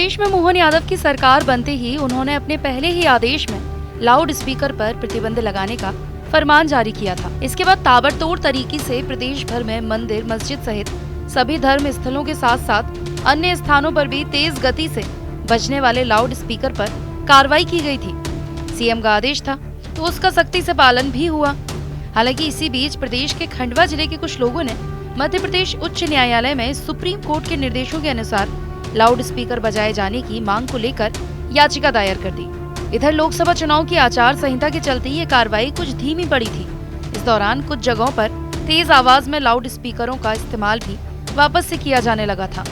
प्रदेश में मोहन यादव की सरकार बनते ही उन्होंने अपने पहले ही आदेश में लाउड स्पीकर पर प्रतिबंध लगाने का फरमान जारी किया था। इसके बाद ताबड़तोड़ तरीके से प्रदेश भर में मंदिर, मस्जिद सहित सभी धर्म स्थलों के साथ साथ अन्य स्थानों पर भी तेज गति से बजने वाले लाउड स्पीकर पर कार्रवाई की गई थी। सीएम का आदेश था तो उसका सख्ती से पालन भी हुआ। हालांकि इसी बीच प्रदेश के खंडवा जिले के कुछ लोगों ने मध्य प्रदेश उच्च न्यायालय में सुप्रीम कोर्ट के निर्देशों के अनुसार लाउड स्पीकर बजाए जाने की मांग को लेकर याचिका दायर कर दी। इधर लोकसभा चुनाव की आचार संहिता के चलते ये कार्रवाई कुछ धीमी पड़ी थी। इस दौरान कुछ जगहों पर तेज आवाज में लाउड स्पीकरों का इस्तेमाल भी वापस से किया जाने लगा था।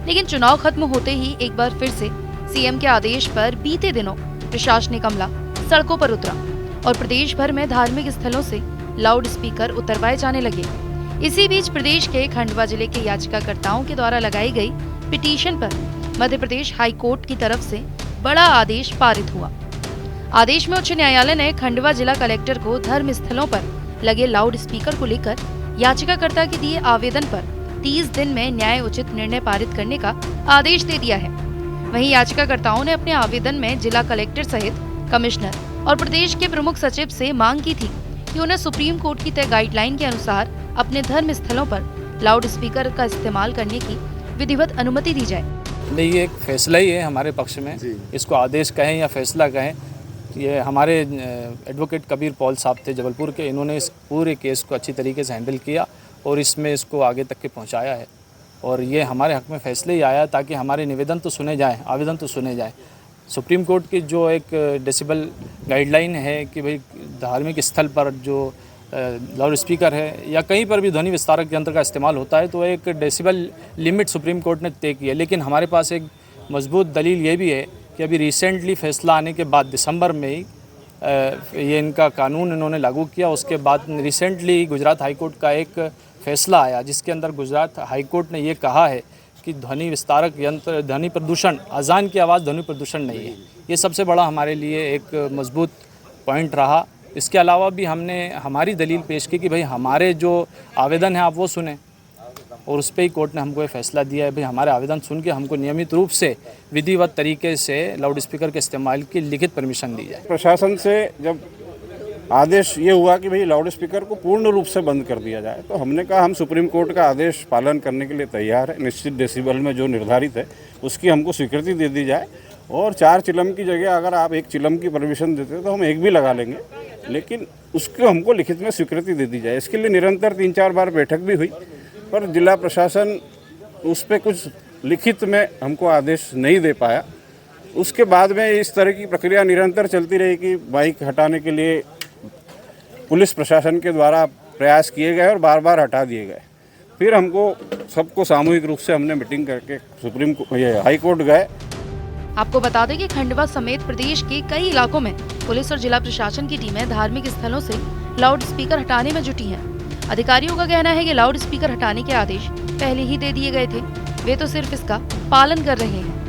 लेकिन चुनाव खत्म होते ही एक बार फिर से सीएम के आदेश पर बीते दिनों प्रशासनिक अमला सड़कों पर उतरा और प्रदेश भर में धार्मिक स्थलों से लाउड स्पीकर उतरवाए जाने लगे। इसी बीच प्रदेश के खंडवा जिले के याचिकाकर्ताओं के द्वारा लगाई गई पिटीशन पर मध्य प्रदेश हाई कोर्ट की तरफ से बड़ा आदेश पारित हुआ। आदेश में उच्च न्यायालय ने खंडवा जिला कलेक्टर को धर्म स्थलों पर लगे लाउड स्पीकर को लेकर याचिकाकर्ता के दिए आवेदन पर 30 दिन में न्याय उचित निर्णय पारित करने का आदेश दे दिया है। वहीं याचिकाकर्ताओं ने अपने आवेदन में जिला कलेक्टर सहित कमिश्नर और प्रदेश के प्रमुख सचिव से मांग की थी कि उन्हें सुप्रीम कोर्ट की तय गाइडलाइन के अनुसार अपने धर्म स्थलों पर लाउड स्पीकर का इस्तेमाल करने की विधिवत अनुमति दी जाए। नहीं, ये एक फैसला ही है हमारे पक्ष में। इसको आदेश कहें या फैसला कहें, ये हमारे एडवोकेट कबीर पॉल साहब थे जबलपुर के, इन्होंने इस पूरे केस को अच्छी तरीके से हैंडल किया और इसमें इसको आगे तक के पहुंचाया है। और ये हमारे हक में फैसले ही आया ताकि हमारे निवेदन तो सुने जाएं, आवेदन तो सुने जाएं। सुप्रीम कोर्ट की जो एक डेसिबल गाइडलाइन है कि भाई धार्मिक स्थल पर जो लाउड स्पीकर है या कहीं पर भी ध्वनि विस्तारक यंत्र का इस्तेमाल होता है तो एक डेसिबल लिमिट सुप्रीम कोर्ट ने तय की है। लेकिन हमारे पास एक मजबूत दलील ये भी है कि अभी रिसेंटली फैसला आने के बाद दिसंबर में ही ये इनका कानून इन्होंने लागू किया। उसके बाद रिसेंटली गुजरात हाई कोर्ट का एक फैसला आया जिसके अंदर गुजरात हाई कोर्ट ने ये कहा है कि ध्वनि विस्तारक यंत्र ध्वनि प्रदूषण, अजान की आवाज़ ध्वनि प्रदूषण नहीं है। ये सबसे बड़ा हमारे लिए एक मजबूत पॉइंट रहा। इसके अलावा भी हमने हमारी दलील पेश की कि भाई हमारे जो आवेदन है आप वो सुने और उस पर ही कोर्ट ने हमको ये फैसला दिया है भाई हमारे आवेदन सुन के हमको नियमित रूप से विधिवत तरीके से लाउड स्पीकर के इस्तेमाल की लिखित परमिशन दी जाए। प्रशासन से जब आदेश ये हुआ कि भाई लाउड स्पीकर को पूर्ण रूप से बंद कर दिया जाए तो हमने कहा हम सुप्रीम कोर्ट का आदेश पालन करने के लिए तैयार है। निश्चित डेसिबल में जो निर्धारित है उसकी हमको स्वीकृति दे दी जाए और 4 चिलम की जगह अगर आप 1 चिलम की परमिशन देते तो हम 1 भी लगा लेंगे, लेकिन उसको हमको लिखित में स्वीकृति दे दी जाए। इसके लिए निरंतर 3-4 बार बैठक भी हुई पर जिला प्रशासन उस पर कुछ लिखित में हमको आदेश नहीं दे पाया। उसके बाद में इस तरह की प्रक्रिया निरंतर चलती रही कि माइक हटाने के लिए पुलिस प्रशासन के द्वारा प्रयास किए गए और बार बार हटा दिए गए। फिर हमको सबको सामूहिक रूप से हमने मीटिंग करके सुप्रीम हाई कोर्ट गए। आपको बता दें कि खंडवा समेत प्रदेश के कई इलाकों में पुलिस और जिला प्रशासन की टीमें धार्मिक स्थलों से लाउड स्पीकर हटाने में जुटी हैं। अधिकारियों का कहना है कि लाउड स्पीकर हटाने के आदेश पहले ही दे दिए गए थे, वे तो सिर्फ इसका पालन कर रहे हैं।